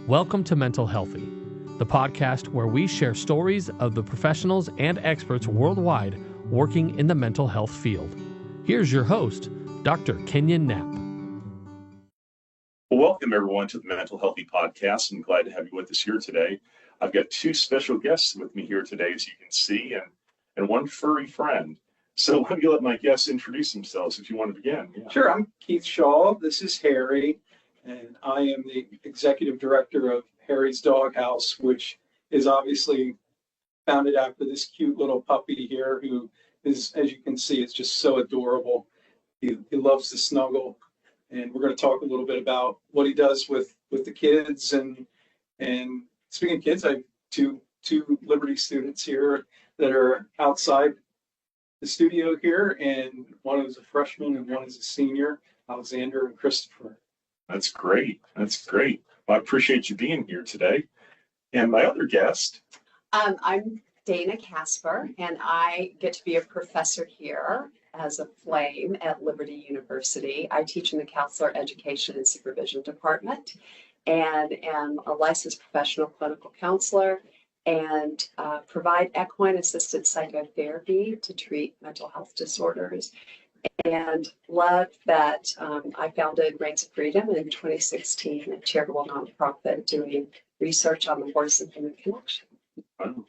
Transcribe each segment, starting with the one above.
Welcome to Mental Healthy, the podcast where we share stories of the professionals and experts worldwide working in the mental health field. Here's your host, Dr. Kenyon Knapp. Well, welcome everyone to the Mental Healthy Podcast. I'm glad to have you with us here today. I've got two special guests with me here today, as you can see, and one furry friend. So let me let my guests introduce themselves if you want to begin. Yeah. Sure, I'm Keith Shaw. This is Harry, and I am the executive director of Harry's Doghouse, which is obviously founded after this cute little puppy here who is, as you can see, is just so adorable. He loves to snuggle, and we're going to talk a little bit about what he does with the kids. And speaking of kids, I have two Liberty students here that are outside the studio here, and one is a freshman and one is a senior, Alexander and Christopher. That's great. That's great. Well, I appreciate you being here today. And my other guest. I'm Dana Casper, and I get to be a professor here as a flame at Liberty University. I teach in the Counselor Education and Supervision Department and am a licensed professional clinical counselor and provide equine-assisted psychotherapy to treat mental health disorders. And love that I founded Reigns of Freedom in 2016, a charitable nonprofit doing research on the horse and human connection. Wow.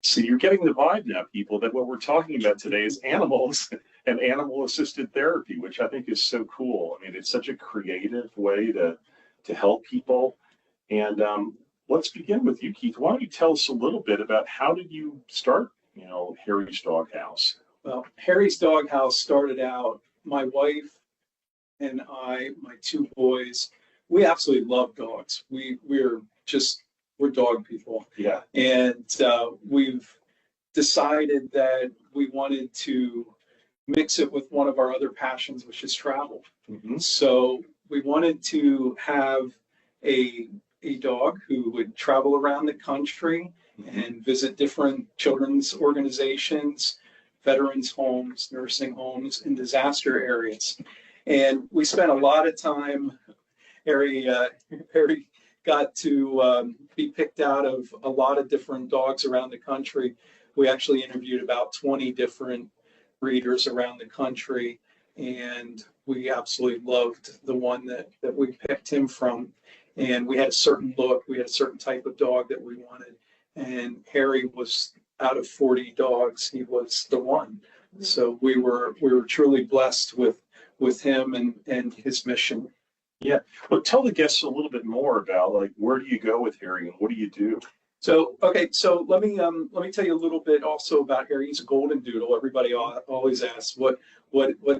So you're getting the vibe now, people, that what we're talking about today is animals and animal-assisted therapy, which I think is so cool. I mean, it's such a creative way to help people. And let's begin with you, Keith. Why don't you tell us a little bit about how did you start, Harry's Doghouse? Well, Harry's Doghouse started out, my wife and I, my two boys, we absolutely love dogs. We're dog people. Yeah. And we've decided that we wanted to mix it with one of our other passions, which is travel. Mm-hmm. So we wanted to have a dog who would travel around the country and visit different children's organizations, veterans homes, nursing homes, and disaster areas. And we spent a lot of time. Harry got to be picked out of a lot of different dogs around the country. We actually interviewed about 20 different breeders around the country, and we absolutely loved the one that we picked him from. And we had a certain look, we had a certain type of dog that we wanted. And Harry was, out of 40 dogs, he was the one. So we were truly blessed with him and his mission. Yeah. Well, tell the guests a little bit more about where do you go with Harry and what do you do? So let me tell you a little bit also about Harry. He's a golden doodle. Everybody always asks what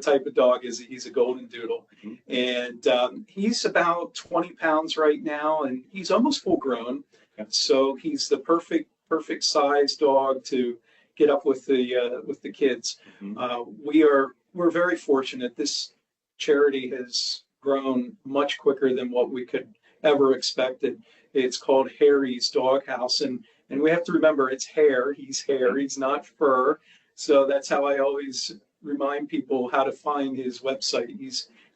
type of dog is he? He's a golden doodle. Mm-hmm. And he's about 20 pounds right now, and he's almost full grown. Okay. So he's the perfect size dog to get up with the kids. Mm-hmm. We're very fortunate. This charity has grown much quicker than what we could ever expected. It's called Harry's Doghouse, and we have to remember it's hair. He's hair. He's not fur. So that's how I always remind people how to find his website.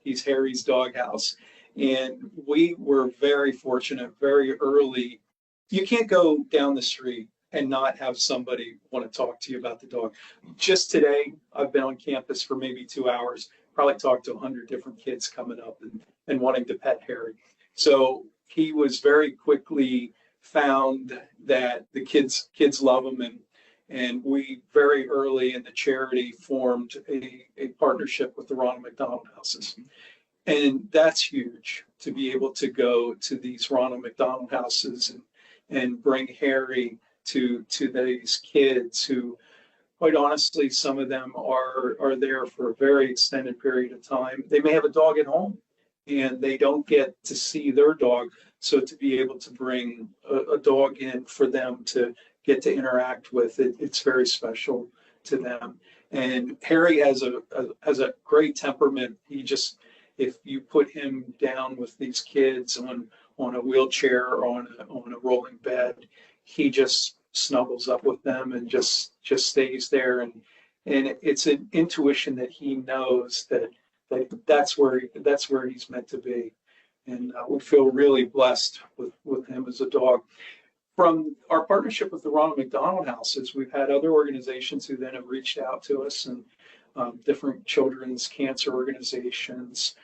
He's Harry's Doghouse, and we were very fortunate very early. You can't go down the street and not have somebody want to talk to you about the dog. Just today, I've been on campus for maybe 2 hours, probably talked to 100 different kids coming up and wanting to pet Harry. So he was very quickly found that the kids love him, and we very early in the charity formed a partnership with the Ronald McDonald Houses. And that's huge, to be able to go to these Ronald McDonald Houses and bring Harry to these kids who, quite honestly, some of them are there for a very extended period of time. They may have a dog at home and they don't get to see their dog. So to be able to bring a dog in for them to get to interact with, it's very special to them. And Harry has a great temperament. If you put him down with these kids on a wheelchair or on a rolling bed, he just snuggles up with them and just stays there. And it's an intuition that he knows that's where he's meant to be. And we feel really blessed with him as a dog. From our partnership with the Ronald McDonald Houses, we've had other organizations who then have reached out to us, and different children's cancer organizations.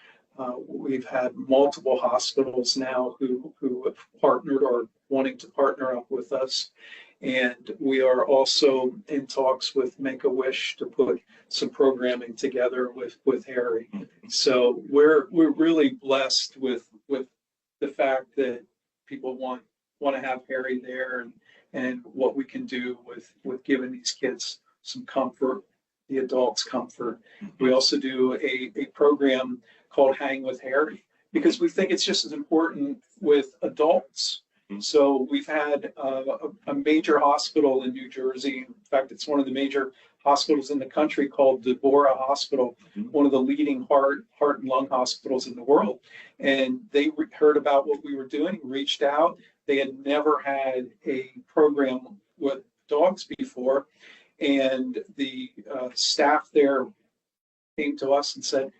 We've had multiple hospitals now who have partnered or wanting to partner up with us. And we are also in talks with Make-A-Wish to put some programming together with Harry. So we're really blessed with the fact that people want to have Harry there, and what we can do with giving these kids some comfort, the adults comfort. We also do a program called Hang with Harry, because we think it's just as important with adults. So we've had a major hospital in New Jersey. In fact, it's one of the major hospitals in the country called Deborah Hospital, one of the leading heart and lung hospitals in the world. And they heard about what we were doing, reached out. They had never had a program with dogs before. And the staff there came to us and said,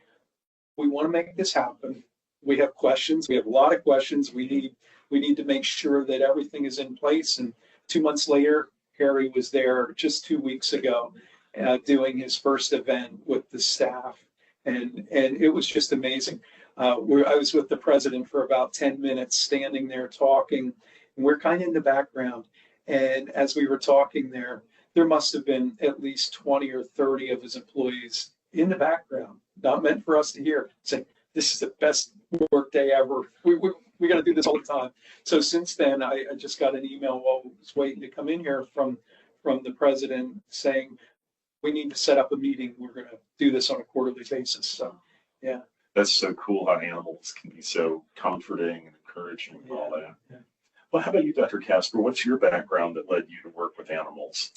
we want to make this happen. We have questions. We have a lot of questions. We need to make sure that everything is in place. And 2 months later, Harry was there just 2 weeks ago doing his first event with the staff. And it was just amazing. I was with the president for about 10 minutes, standing there talking, and we're kind of in the background. And as we were talking there must have been at least 20 or 30 of his employees in the background, not meant for us to hear, saying, this is the best work day ever. We got to do this all the time. So since then, I just got an email while I was waiting to come in here from the president saying, we need to set up a meeting. We're going to do this on a quarterly basis. So, yeah. That's so cool how animals can be so comforting and encouraging and all that. Yeah. Well, how about you, Dr. Casper? What's your background that led you to work with animals?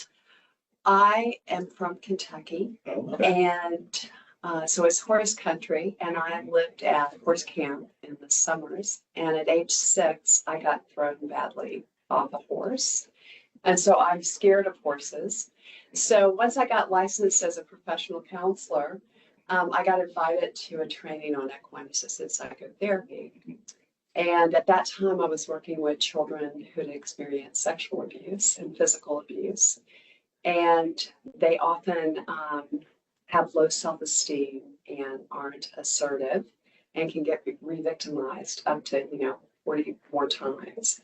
I am from Kentucky, and so it's horse country, and I lived at horse camp in the summers. And at age 6, I got thrown badly off a horse. And so I'm scared of horses. So once I got licensed as a professional counselor, I got invited to a training on equine-assisted psychotherapy. And at that time, I was working with children who had experienced sexual abuse and physical abuse. And they often have low self-esteem and aren't assertive and can get re-victimized up to 44 times.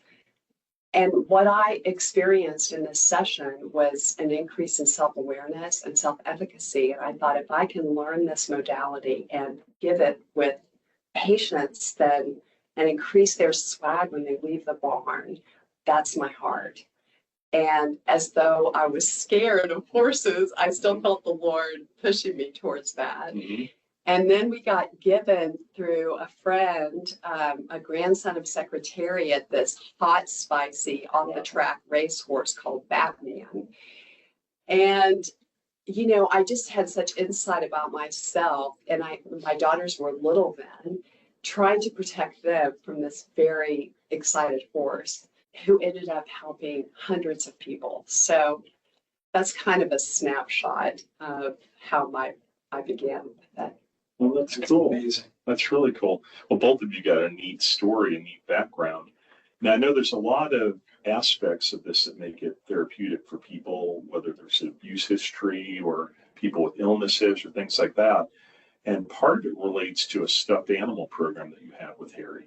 And what I experienced in this session was an increase in self-awareness and self-efficacy. And I thought, if I can learn this modality and give it with patience and increase their swag when they leave the barn, that's my heart. And as though I was scared of horses, I still felt the Lord pushing me towards that. Mm-hmm. And then we got given through a friend, a grandson of Secretariat, this hot, spicy, on-the-track racehorse called Batman. And, I just had such insight about myself. And my daughters were little then, trying to protect them from this very excited horse, who ended up helping hundreds of people. So that's kind of a snapshot of how I began with that. Well, that's cool. Amazing. That's really cool. Well, both of you got a neat story, a neat background. Now, I know there's a lot of aspects of this that make it therapeutic for people, whether there's an abuse history or people with illnesses or things like that. And part of it relates to a stuffed animal program that you have with Harry.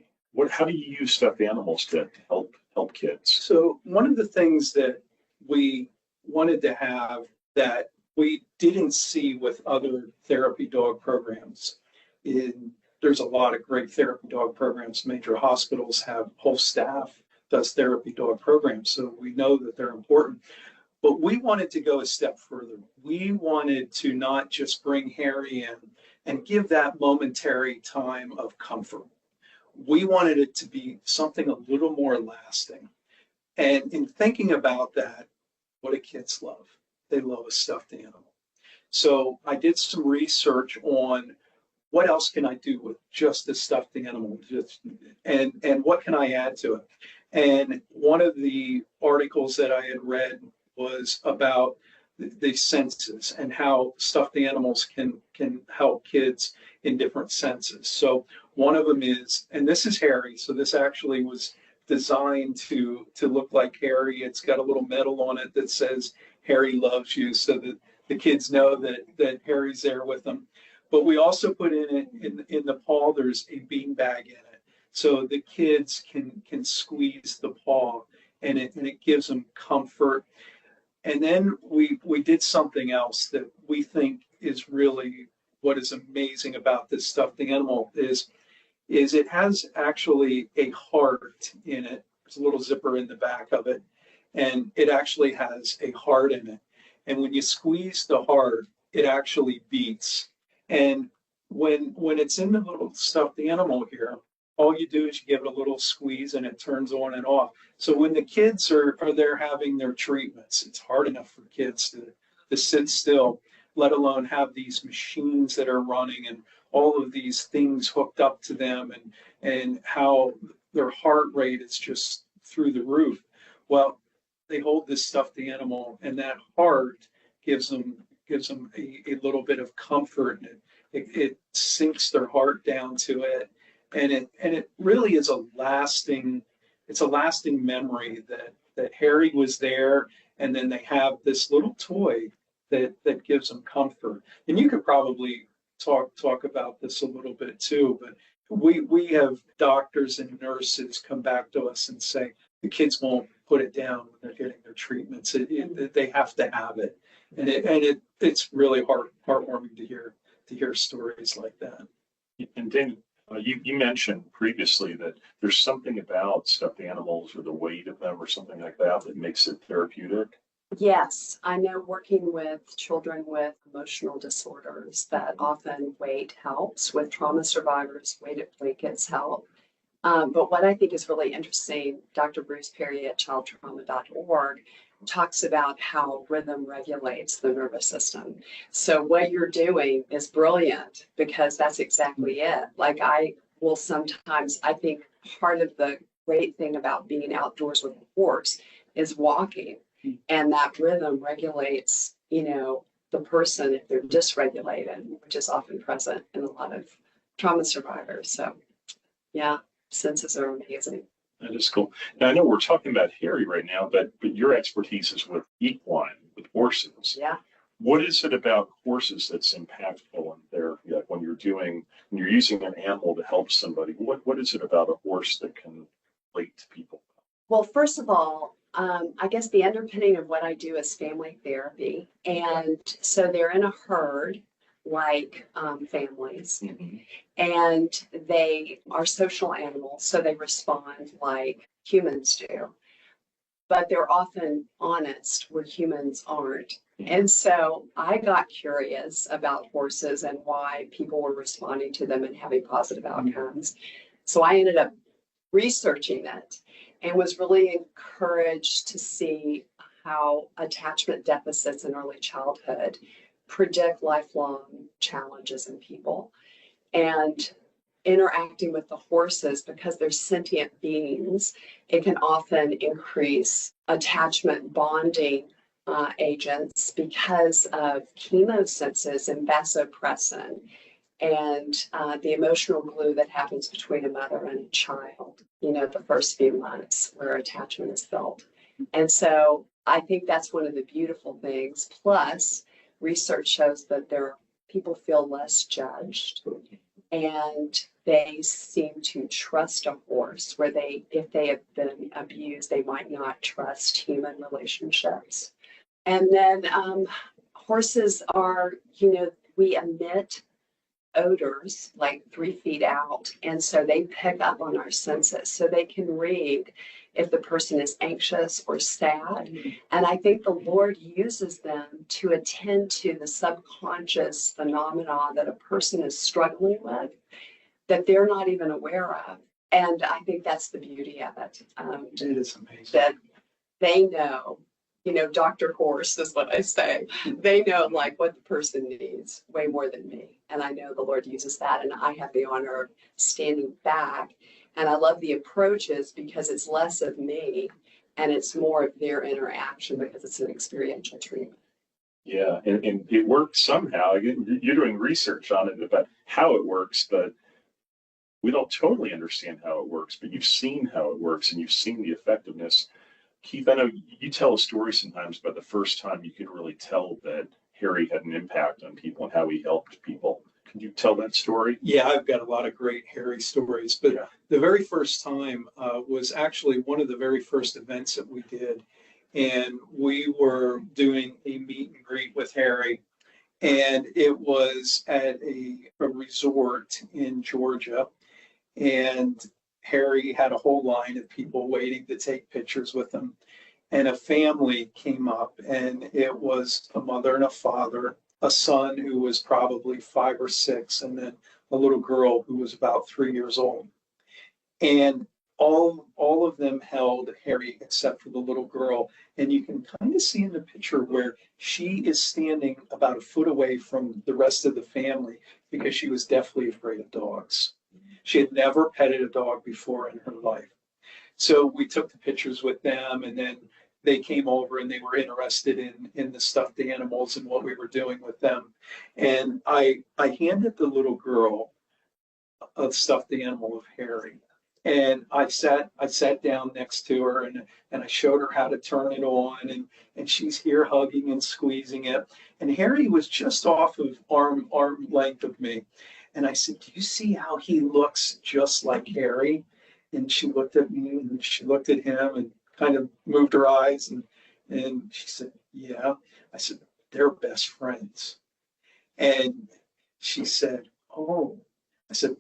How do you use stuffed animals to help kids? So one of the things that we wanted to have that we didn't see with other therapy dog programs, there's a lot of great therapy dog programs. Major hospitals have whole staff does therapy dog programs, so we know that they're important. But we wanted to go a step further. We wanted to not just bring Harry in and give that momentary time of comfort. We wanted it to be something a little more lasting. And in thinking about that, what do kids love? They love a stuffed animal. So I did some research on what else can I do with just a stuffed animal, and what can I add to it? And one of the articles that I had read was about the senses and how stuffed animals can help kids in different senses. So one of them is, and this is Harry, so this actually was designed to look like Harry. It's got a little medal on it that says Harry loves you, so that the kids know that Harry's there with them. But we also put in the paw, there's a bean bag in it, so the kids can squeeze the paw, and it gives them comfort. And then we did something else that we think is really what is amazing about this stuffed animal is it has actually a heart in it. There's a little zipper in the back of it, and it actually has a heart in it. And when you squeeze the heart, it actually beats. And when it's in the little stuffed animal here, all you do is you give it a little squeeze and it turns on and off. So when the kids are there having their treatments, it's hard enough for kids to sit still, let alone have these machines that are running and all of these things hooked up to them, and how their heart rate is just through the roof. Well, they hold this stuffed animal, and that heart gives them a little bit of comfort, and it sinks their heart down to it, and it really is a lasting memory that Harry was there, and then they have this little toy that gives them comfort. And you could probably talk about this a little bit too, but we have doctors and nurses come back to us and say the kids won't put it down when they're getting their treatments. They have to have it, and it's really heartwarming to hear stories like that. And Dan, you mentioned previously that there's something about stuffed animals or the weight of them or something like that makes it therapeutic. Yes, I know working with children with emotional disorders that often weight helps. With trauma survivors, weighted blankets help. But what I think is really interesting, Dr. Bruce Perry at childtrauma.org talks about how rhythm regulates the nervous system. So what you're doing is brilliant because that's exactly it. Like I will sometimes, I think part of the great thing about being outdoors with a horse is walking. And that rhythm regulates, the person if they're dysregulated, which is often present in a lot of trauma survivors. So, yeah, senses are amazing. That is cool. Now, I know we're talking about Harry right now, but your expertise is with equine, with horses. Yeah. What is it about horses that's impactful in there? When you're using an animal to help somebody, what is it about a horse that can relate to people? Well, first of all, I guess the underpinning of what I do is family therapy. And so they're in a herd like families, and they are social animals. So they respond like humans do, but they're often honest where humans aren't. And so I got curious about horses and why people were responding to them and having positive outcomes. So I ended up researching it and was really encouraged to see how attachment deficits in early childhood predict lifelong challenges in people. And interacting with the horses, because they're sentient beings, it can often increase attachment bonding agents because of chemosenses and vasopressin and the emotional glue that happens between a mother and a child, the first few months where attachment is felt. And so I think that's one of the beautiful things. Plus, research shows that people feel less judged, and they seem to trust a horse where if they have been abused, they might not trust human relationships. And then horses are, we emit odors like 3 feet out, and so they pick up on our senses, so they can read if the person is anxious or sad. And I think the Lord uses them to attend to the subconscious phenomena that a person is struggling with that they're not even aware of. And I think that's the beauty of it. It is amazing that they know, Dr. Horse is what I say. They know like what the person needs way more than me. And I know the Lord uses that. And I have the honor of standing back. And I love the approaches because it's less of me and it's more of their interaction because it's an experiential treatment. Yeah, and it works somehow. You're doing research on it about how it works, but we don't totally understand how it works, but you've seen how it works and you've seen the effectiveness. Keith, I know you tell a story sometimes about the first time you could really tell that Harry had an impact on people and how he helped people. Can you tell that story? Yeah, I've got a lot of great Harry stories, but Yeah. the very first time was actually one of the very first events that we did. And we were doing a meet and greet with Harry, and it was at a resort in Georgia. And Harry had a whole line of people waiting to take pictures with him. And a family came up, and it was a mother and a father, a son who was probably 5 or 6, and then a little girl who was about 3 years old. And all of them held Harry except for the little girl. And you can kind of see in the picture where she is standing about a foot away from the rest of the family because she was deathly afraid of dogs. She had never petted a dog before in her life. So we took the pictures with them, and then they came over and they were interested in the stuffed animals and what we were doing with them. And I handed the little girl a stuffed animal of Harry. And I sat down next to her, and I showed her how to turn it on, and she's here hugging and squeezing it. And Harry was just off of arm length of me. And I said, "Do you see how he looks just like Harry?" And she looked at me and she looked at him and kind of moved her eyes, and she said, "Yeah." I said, "They're best friends." And she said, "Oh." I said,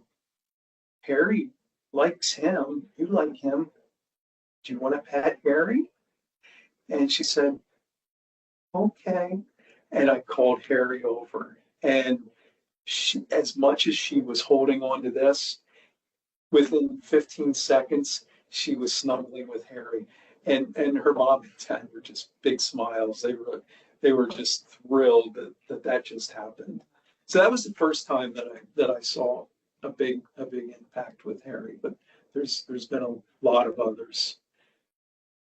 "Harry likes him. You like him. Do you want to pet Harry?" And she said, "Okay." And I called Harry over, and she, as much as she was holding on to this, within 15 seconds, she was snuggling with Harry. And her mom and dad were just big smiles. They were just thrilled that just happened. So that was the first time that I saw a big impact with Harry. But there's been a lot of others.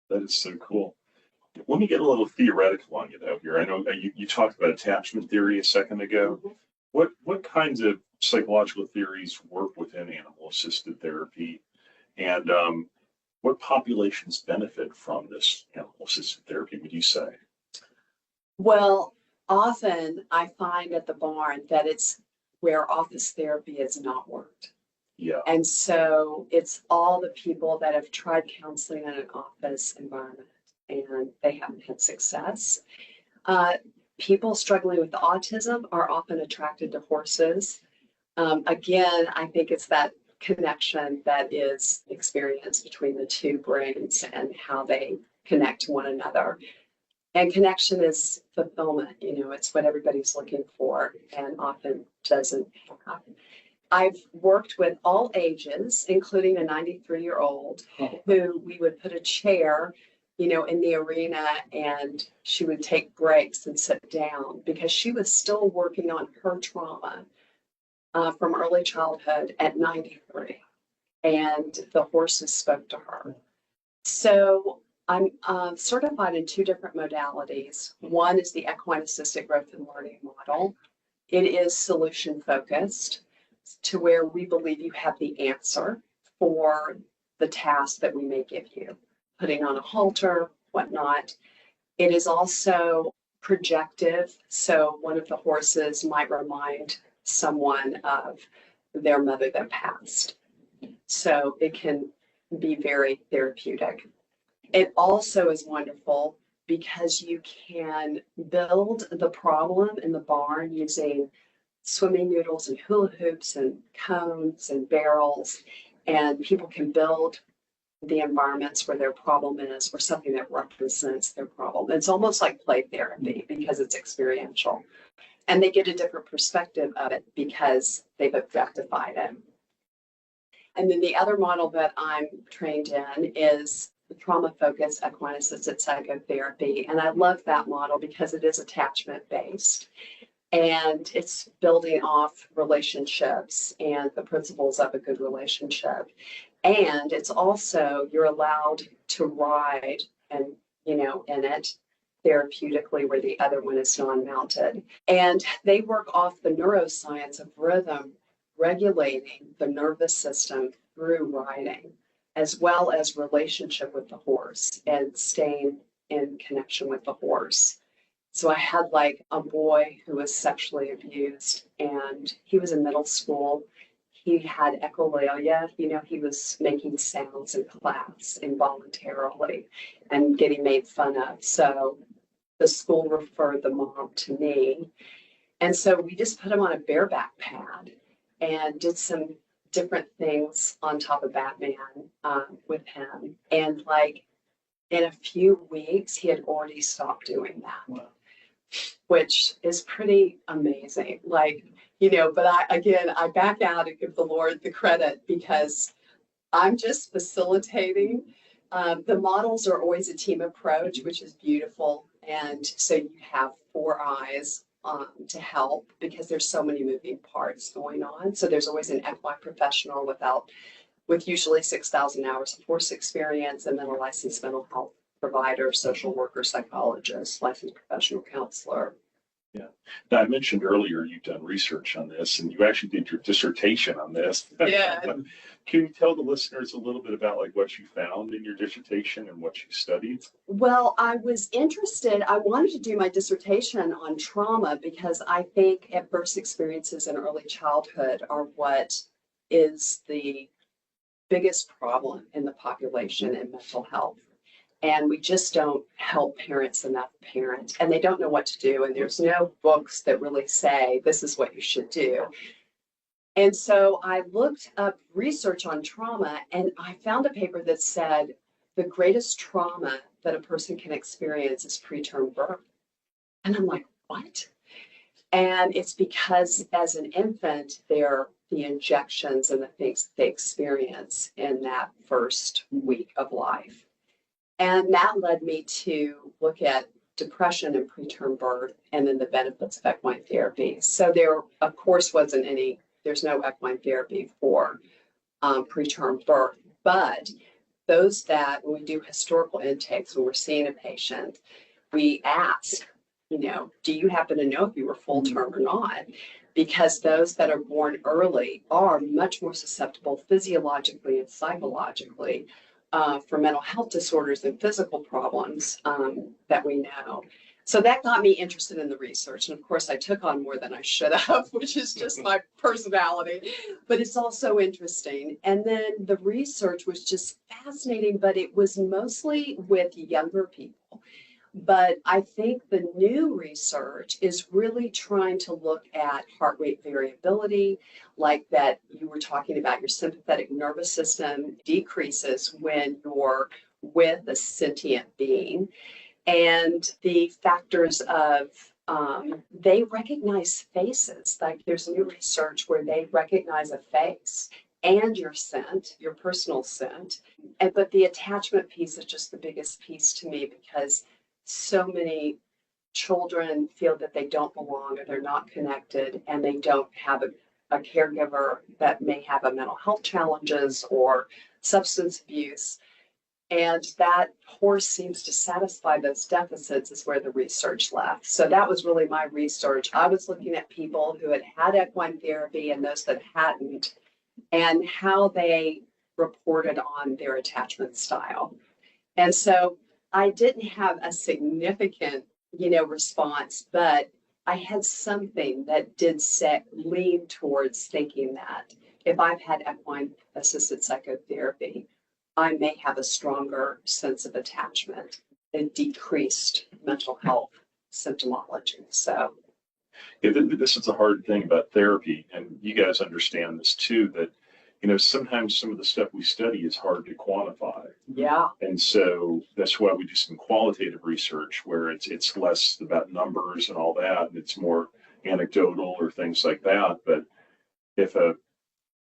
That is so cool. Let me get a little theoretical on you though here. I know you talked about attachment theory a second ago. Mhm. What kinds of psychological theories work within animal-assisted therapy, and what populations benefit from this animal-assisted therapy, would you say? Well, often I find at the barn that it's where office therapy has not worked. Yeah. And so it's all the people that have tried counseling in an office environment and they haven't had success. Uh, People struggling with autism are often attracted to horses. Again, I think it's that connection that is experienced between the two brains and how they connect to one another. And connection is fulfillment, it's what everybody's looking for and often doesn't have. I've worked with all ages, including a 93-year-old who we would put a chair, in the arena, and she would take breaks and sit down because she was still working on her trauma from early childhood at 93. And the horses spoke to her. So I'm certified in 2 different modalities. One is the equine assisted growth and learning model. It is solution focused to where we believe you have the answer for the task that we may give you, putting on a halter, whatnot. It is also projective. So one of the horses might remind someone of their mother that passed. So it can be very therapeutic. It also is wonderful because you can build the problem in the barn using swimming noodles and hula hoops and cones and barrels, and people can build the environments where their problem is or something that represents their problem. It's almost like play therapy because it's experiential. And they get a different perspective of it because they've objectified it. And then the other model that I'm trained in is the trauma-focused equine-assisted psychotherapy. And I love that model because it is attachment-based. And it's building off relationships and the principles of a good relationship. And it's also, you're allowed to ride and, in it therapeutically where the other one is non-mounted. And they work off the neuroscience of rhythm regulating the nervous system through riding, as well as relationship with the horse and staying in connection with the horse. So I had like a boy who was sexually abused, and he was in middle school. He had echolalia, he was making sounds in class involuntarily and getting made fun of. So the school referred the mom to me. And so we just put him on a bareback pad and did some different things on top of Batman with him. And like in a few weeks, he had already stopped doing that. Wow. Which is pretty amazing. But I back out and give the Lord the credit because I'm just facilitating. The models are always a team approach, which is beautiful. And so you have 4 eyes to help because there's so many moving parts going on. So there's always an equine professional with usually 6,000 hours of horse experience, and then a licensed mental health provider, social worker, psychologist, licensed professional counselor. Yeah. Now, I mentioned earlier you've done research on this, and you actually did your dissertation on this. Yeah. Can you tell the listeners a little bit about what you found in your dissertation and what you studied? Well, I was interested. I wanted to do my dissertation on trauma because I think adverse experiences in early childhood are what is the biggest problem in the population in mental health. And we just don't help parents enough parent, and they don't know what to do. And there's no books that really say, this is what you should do. And so I looked up research on trauma, and I found a paper that said the greatest trauma that a person can experience is preterm birth. And I'm like, what? And it's because as an infant, the injections and the things they experience in that first week of life. And that led me to look at depression and preterm birth and then the benefits of equine therapy. So there, of course, there's no equine therapy for preterm birth, but those that, when we do historical intakes, when we're seeing a patient, we ask, do you happen to know if you were full term or not? Because those that are born early are much more susceptible physiologically and psychologically for mental health disorders and physical problems that we know. So that got me interested in the research. And of course, I took on more than I should have, which is just my personality, but it's also interesting. And then the research was just fascinating, but it was mostly with younger people. But I think the new research is really trying to look at heart rate variability, like that you were talking about. Your sympathetic nervous system decreases when you're with a sentient being. And the factors of, they recognize faces. Like there's new research where they recognize a face and your scent, your personal scent. But the attachment piece is just the biggest piece to me because so many children feel that they don't belong or they're not connected and they don't have a caregiver that may have a mental health challenges or substance abuse. And that horse seems to satisfy those deficits is where the research left. So that was really my research. I was looking at people who had equine therapy and those that hadn't, and how they reported on their attachment style. And so I didn't have a significant, response, but I had something that did lean towards thinking that if I've had equine assisted psychotherapy, I may have a stronger sense of attachment and decreased mental health symptomology. So yeah, this is the hard thing about therapy, and you guys understand this too, that sometimes some of the stuff we study is hard to quantify. Yeah. And so that's why we do some qualitative research where it's less about numbers and all that, and it's more anecdotal or things like that. But if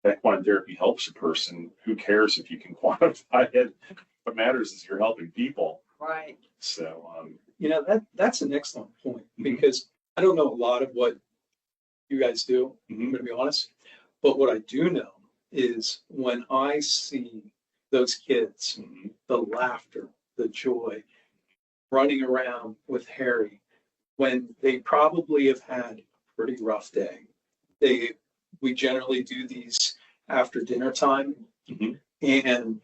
equine therapy helps a person, who cares if you can quantify it? What matters is you're helping people. Right. So, that's an excellent point because I don't know a lot of what you guys do. I'm going to be honest, but what I do know is when I see those kids, the laughter, the joy, running around with Harry, when they probably have had a pretty rough day, they we generally do these after dinner time. Mhm. And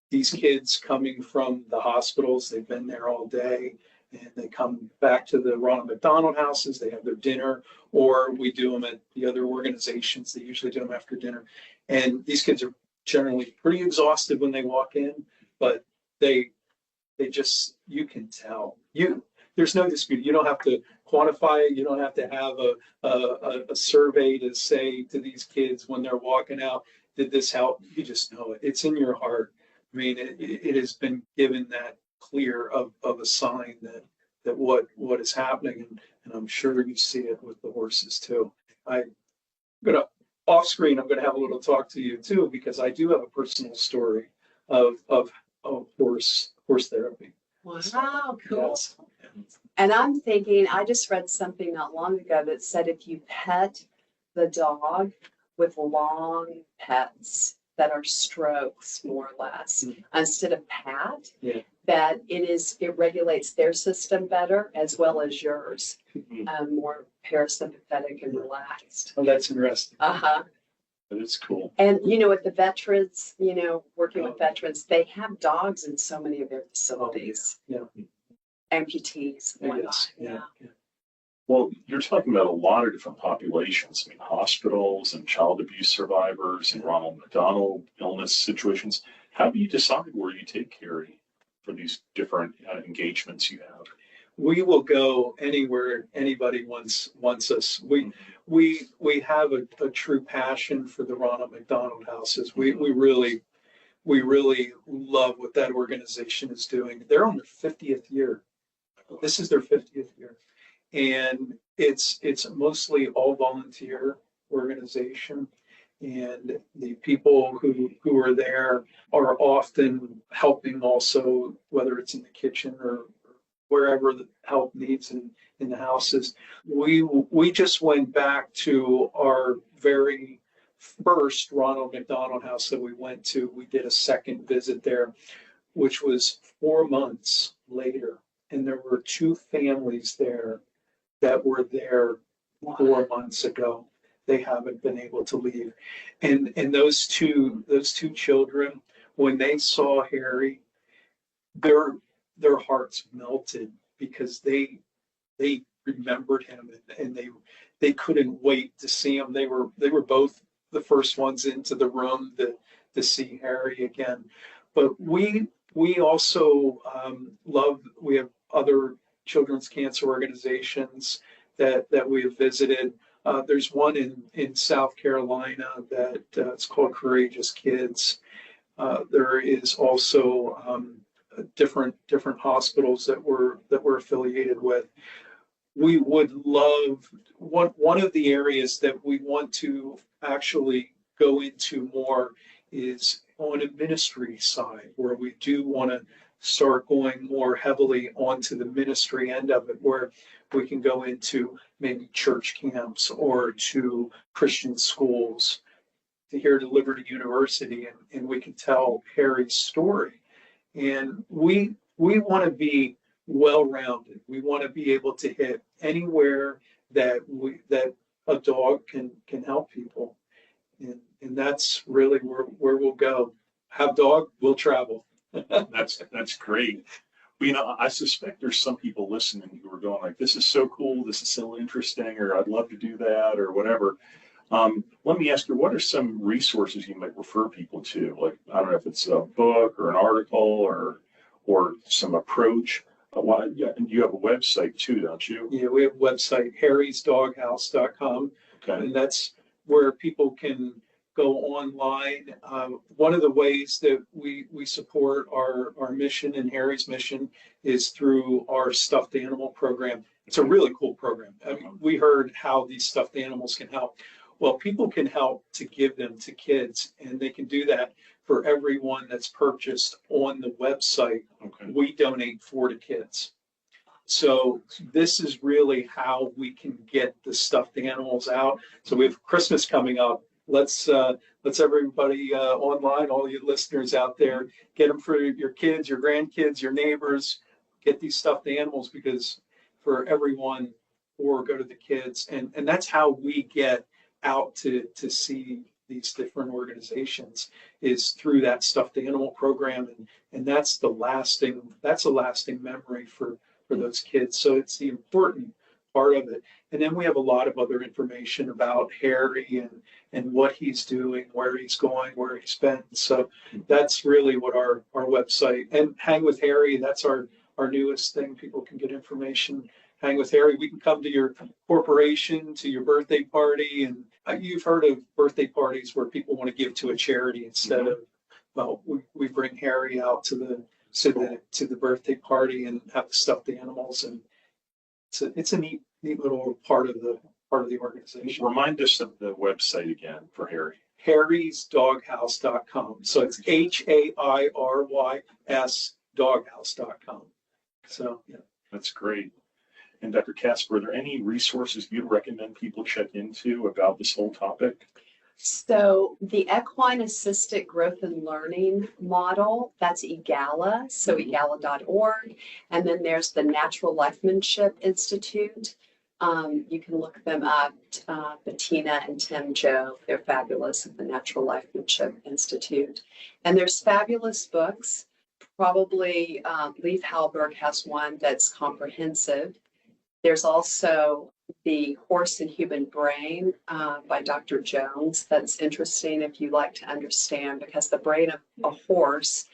these kids coming from the hospitals, they've been there all day, and they come back to the Ronald McDonald houses, they have their dinner, or we do them at the other organizations. They usually do them after dinner. And these kids are generally pretty exhausted when they walk in, but they just, you can tell. There's no dispute. You don't have to quantify it. You don't have to have a survey to say to these kids when they're walking out, did this help? You just know it. It's in your heart. I mean, it has been given that clear of a sign that what is happening, and I'm sure you see it with the horses too. I'm gonna off screen. I'm gonna have a little talk to you too, because I do have a personal story of horse therapy. Wow, cool. Yes. And I'm thinking, I just read something not long ago that said if you pet the dog with long pets that are strokes, more or less, instead of pat, Yeah. that it regulates their system better as well as yours, Mhm. more parasympathetic and relaxed. Oh, that's interesting. Uh-huh. But it's cool. And with the veterans, working with Oh. veterans, they have dogs in so many of their facilities. Yeah. Amputees, and whatnot. Yes. Yeah. Well, you're talking about a lot of different populations. I mean, hospitals and child abuse survivors and Ronald McDonald illness situations. How do you decide where you take Carrie for these different engagements you have? We will go anywhere anybody wants us. We have a true passion for the Ronald McDonald houses. We really love what that organization is doing. They're on their 50th year. This is their 50th year, and it's mostly all volunteer organization. And the people who are there are often helping also, whether it's in the kitchen or wherever the help needs in the houses. We just went back to our very first Ronald McDonald house that we went to. We did a second visit there, which was 4 months later. And there were two families there that were there 4 months ago. They haven't been able to leave. And those two children, when they saw Harry, their hearts melted because they remembered him, and they couldn't wait to see him. They were both the first ones into the room to see Harry again. But we also we have other children's cancer organizations that we have visited. There's one in South Carolina that it's called Courageous Kids. There is also different hospitals that we're affiliated with. We would love one of the areas that we want to actually go into more is on a ministry side, where we do want to start going more heavily onto the ministry end of it, where we can go into maybe church camps or to Christian schools, to here to Liberty University, and we can tell Harry's story. And we want to be well-rounded. We want to be able to hit anywhere that a dog can help people, and that's really where we'll go. Have dog, we'll travel. That's great. Well, I suspect there's some people listening who are going like, "This is so cool. This is so interesting," or "I'd love to do that," or whatever. Let me ask you, what are some resources you might refer people to? Like, I don't know if it's a book or an article or some approach. You have a website too, don't you? Yeah, we have a website, harrysdoghouse.com, Okay. and that's where people can go online. One of the ways that we support our mission and Harry's mission is through our stuffed animal program. It's a really cool program. I mean, we heard how these stuffed animals can help. Well, people can help to give them to kids, and they can do that for everyone that's purchased on the website. Okay. We donate 4 to kids. So this is really how we can get the stuffed animals out. So we have Christmas coming up. Let's everybody online, all you listeners out there, get them for your kids, your grandkids, your neighbors. Get these stuffed animals, because for everyone, or go to the kids, and that's how we get out to see these different organizations is through that stuffed animal program, and that's a lasting memory for those kids. So it's the important part of it. And then we have a lot of other information about Harry and what he's doing, where he's going, where he's been. So that's really what our website, and Hang with Harry, that's our newest thing. People can get information. Hang with Harry. We can come to your corporation, to your birthday party, and you've heard of birthday parties where people want to give to a charity instead of, well, we bring Harry out to the birthday party and have the stuffed animals, and it's a neat little part of the organization. Remind us of the website again for Harry. harrysdoghouse.com. So it's HAIRYS doghouse.com. So yeah. That's great. And Dr. Casper, are there any resources you'd recommend people check into about this whole topic? So the Equine Assisted Growth and Learning Model, that's EGALA, so egala.org. And then there's the Natural Lifemanship Institute. You can look them up, Bettina and Tim Jove. They're fabulous at the Natural Lifemanship Institute. And there's fabulous books. Probably Leif Halberg has one that's comprehensive. There's also The Horse and Human Brain by Dr. Jones. That's interesting if you like to understand, because the brain of a horse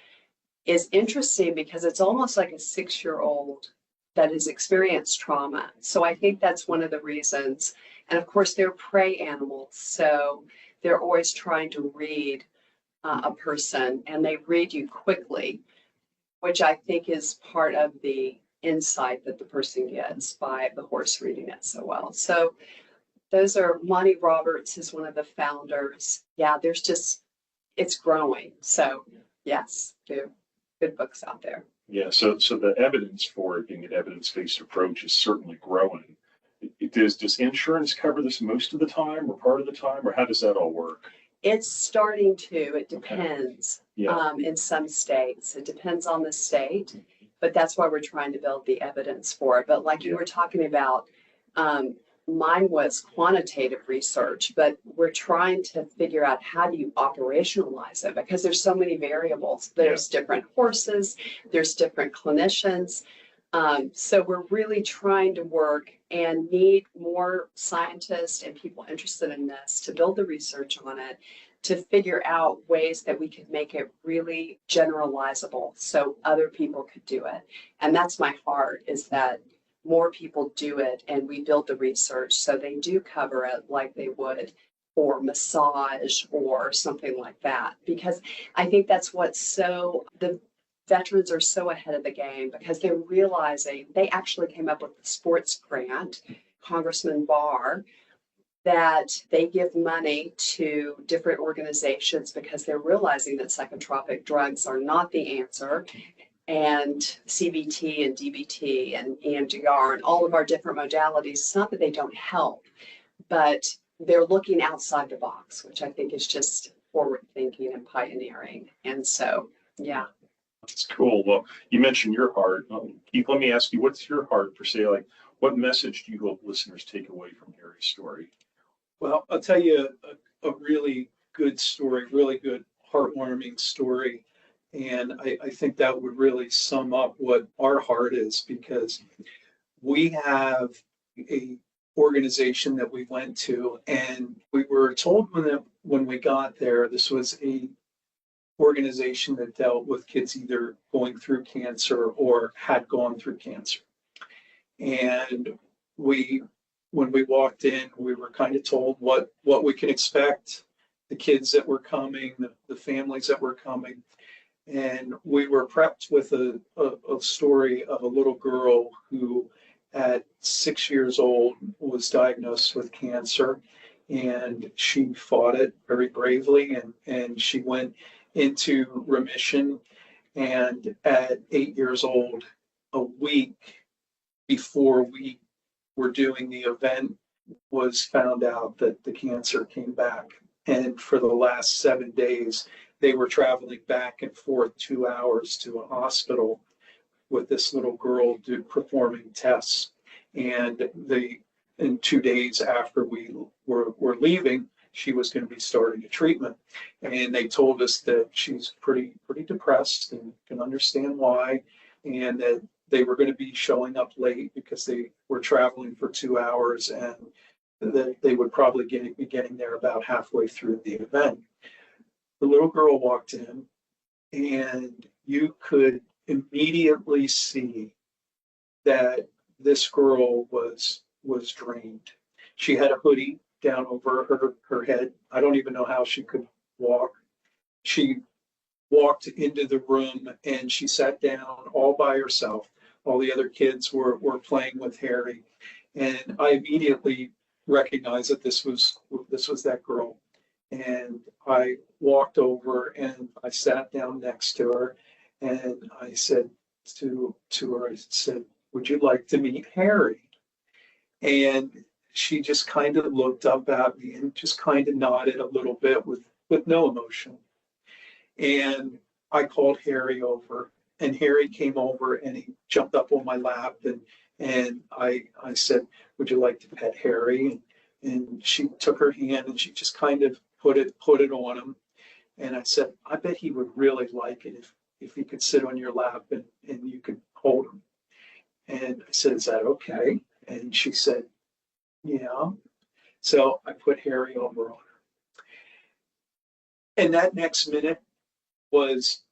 is interesting because it's almost like a 6-year-old that has experienced trauma. So I think that's one of the reasons. And of course, they're prey animals. So they're always trying to read a person, and they read you quickly, which I think is part of the insight that the person gets by the horse reading it so well. So those are, Monty Roberts is one of the founders. Yeah, it's growing. So yes, there are good books out there. Yeah, so the evidence for it being an evidence-based approach is certainly growing. Does insurance cover this most of the time or part of the time, or how does that all work? It's starting to. It depends. Okay. Yeah. In some states. It depends on the state, but that's why we're trying to build the evidence for it. But like you were talking about, mine was quantitative research, but we're trying to figure out how do you operationalize it, because there's so many variables. There's different horses, there's different clinicians. So we're really trying to work and need more scientists and people interested in this to build the research on it, to figure out ways that we could make it really generalizable so other people could do it. And that's my heart, is that more people do it and we build the research so they do cover it like they would for massage or something like that. Because I think that's what's the veterans are so ahead of the game, because they're realizing, they actually came up with the sports grant, Congressman Barr, that they give money to different organizations because they're realizing that psychotropic drugs are not the answer. And CBT and DBT and EMDR and all of our different modalities, it's not that they don't help, but they're looking outside the box, which I think is just forward thinking and pioneering. And so, yeah. That's cool. Well, you mentioned your heart. Keith, let me ask you, what's your heart per se? Like, what message do you hope listeners take away from Harry's story? Well, I'll tell you a really good story, really good, heartwarming story. And I think that would really sum up what our heart is, because we have a organization that we went to, and we were told when we got there, this was a organization that dealt with kids either going through cancer or had gone through cancer. And when we walked in, we were kind of told what we can expect, the kids that were coming, the families that were coming. And we were prepped with a story of a little girl who at 6 years old was diagnosed with cancer, and she fought it very bravely, and she went into remission. And at 8 years old, a week before we were doing the event, was found out that the cancer came back. And for the last 7 days, they were traveling back and forth 2 hours to a hospital with this little girl performing tests. And the and 2 days after we were leaving, she was going to be starting a treatment. And they told us that she's pretty depressed and can understand why, and that they were going to be showing up late because they were traveling for 2 hours, and that they would probably be getting there about halfway through the event. The little girl walked in, and you could immediately see that this girl was drained. She had a hoodie down over her head. I don't even know how she could walk. She walked into the room and she sat down all by herself. All the other kids were playing with Harry, and I immediately recognized that this was that girl. And I walked over and I sat down next to her, and I said to her, I said, "Would you like to meet Harry?" And she just kind of looked up at me and just kind of nodded a little bit with no emotion. And I called Harry over, and Harry came over and he jumped up on my lap, and I said, "Would you like to pet Harry?" And she took her hand and she just kind of put it on him. And I said, "I bet he would really like it if he could sit on your lap and you could hold him." And I said, "Is that okay?" And she said, "Yeah." So I put Harry over on her. And that next minute was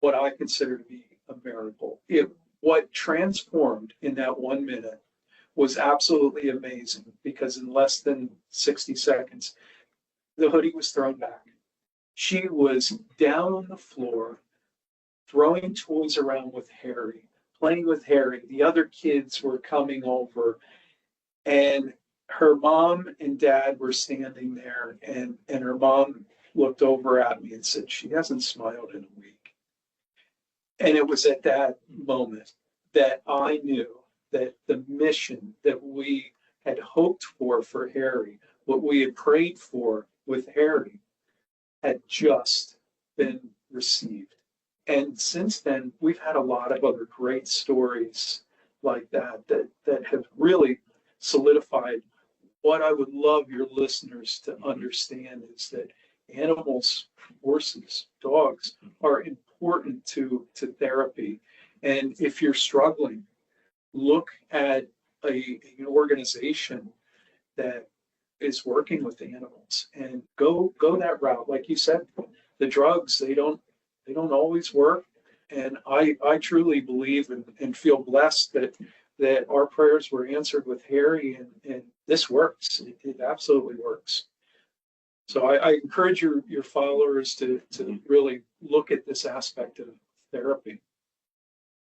what I consider to be a miracle. What transformed in that 1 minute was absolutely amazing, because in less than 60 seconds, the hoodie was thrown back. She was down on the floor, throwing toys around with Harry, playing with Harry. The other kids were coming over, and her mom and dad were standing there, and her mom looked over at me and said, "She hasn't smiled in a week." And it was at that moment that I knew that the mission that we had hoped for Harry, what we had prayed for with Harry, had just been received. And since then, we've had a lot of other great stories like that have really solidified what I would love your listeners to understand, is that animals, horses, dogs, are important to therapy. And if you're struggling, look at an organization that is working with animals and go that route. Like you said, the drugs, they don't always work. And I truly believe and feel blessed that our prayers were answered with Harry, and this works. It absolutely works. So I encourage your followers to really look at this aspect of therapy.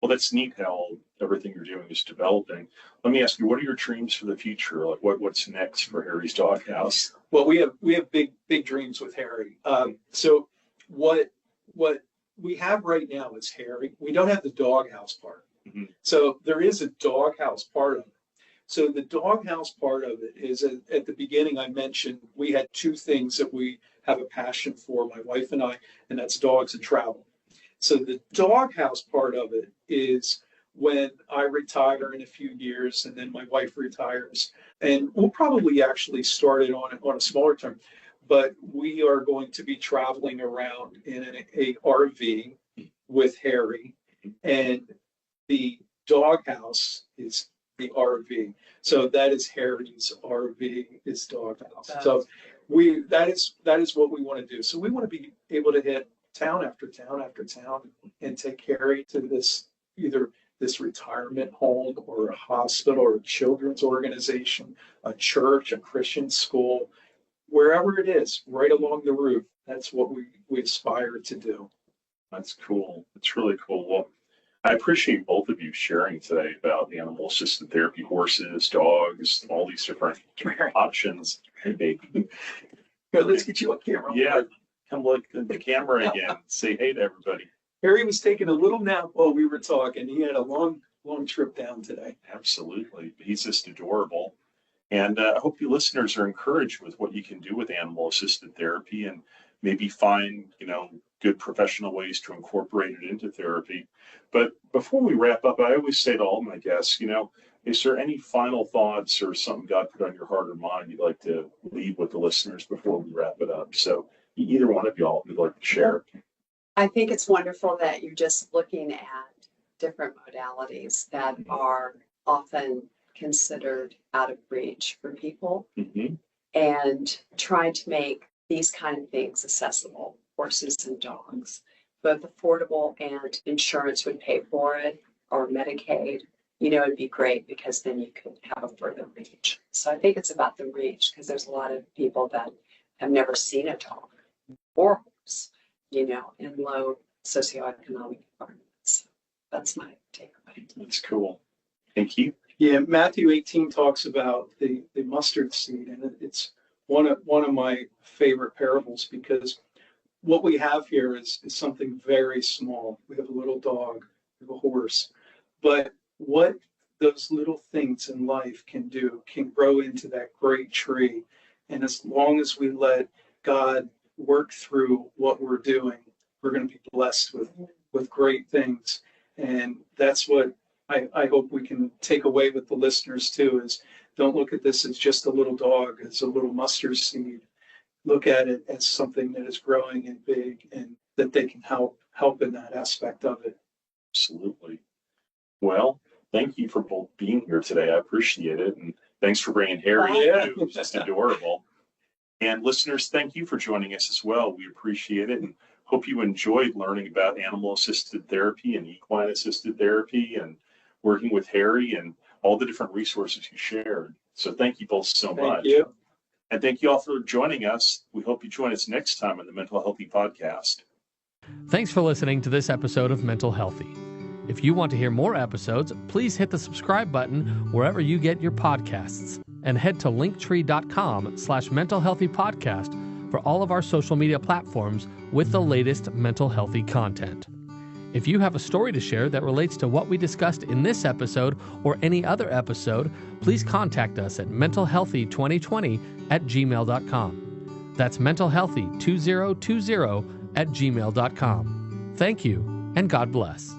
Well, that's neat how everything you're doing is developing. Let me ask you, what are your dreams for the future? Like what's next for Harry's Doghouse? Well, we have big dreams with Harry. So what we have right now is Harry. We don't have the doghouse part. Mm-hmm. So there is a doghouse part of it. So the doghouse part of it is, at the beginning I mentioned we had two things that we have a passion for, my wife and I, and that's dogs and travel. So the doghouse part of it is when I retire in a few years, and then my wife retires, and we'll probably actually start it on a smaller term, but we are going to be traveling around in a RV with Harry, and the doghouse is the RV. So that is Harry's RV, his doghouse. So that is what we want to do. So we want to be able to hit town after town after town and take Harry to either this retirement home or a hospital or a children's organization, a church, a Christian school, wherever it is, right along the route. That's what we aspire to do. That's cool. It's really cool. Well, I appreciate both of you sharing today about animal-assisted therapy, horses, dogs, all these different options. Hey, baby. Here, let's get you on camera. Yeah, come look at the camera again. Say hey to everybody. Harry was taking a little nap while we were talking. He had a long trip down today. Absolutely. He's just adorable. And I hope you listeners are encouraged with what you can do with animal-assisted therapy, and maybe find, good professional ways to incorporate it into therapy. But before we wrap up, I always say to all my guests, is there any final thoughts or something God put on your heart or mind you'd like to leave with the listeners before we wrap it up? So either one of y'all would like to share. I think it's wonderful that you're just looking at different modalities that are often considered out of reach for people, and trying to make these kind of things accessible, horses and dogs, both affordable and insurance would pay for it, or Medicaid. It'd be great because then you could have a further reach. So I think it's about the reach, because there's a lot of people that have never seen a dog or horse, in low socioeconomic environments. That's my takeaway. That's cool. Thank you. Yeah, Matthew 18 talks about the mustard seed, and it's one of my favorite parables, because what we have here is something very small. We have a little dog, we have a horse, but what those little things in life can do can grow into that great tree. And as long as we let God work through what we're doing, we're going to be blessed with great things. And that's what I hope we can take away with the listeners too, is don't look at this as just a little dog, as a little mustard seed. Look at it as something that is growing and big, and that they can help in that aspect of it. Absolutely. Well, thank you for both being here today. I appreciate it. And thanks for bringing Harry. Who's just adorable. And listeners, thank you for joining us as well. We appreciate it, and hope you enjoyed learning about animal-assisted therapy and equine-assisted therapy, and working with Harry and all the different resources you shared. So thank you both so much. Thank you. And thank you all for joining us. We hope you join us next time on the Mental Healthy Podcast. Thanks for listening to this episode of Mental Healthy. If you want to hear more episodes, please hit the subscribe button wherever you get your podcasts, and head to linktree.com/mentalhealthypodcast for all of our social media platforms with the latest mental healthy content. If you have a story to share that relates to what we discussed in in or any other episode, please contact us at mentalhealthy2020@gmail.com. That's mentalhealthy2020@gmail.com. Thank you, and God bless.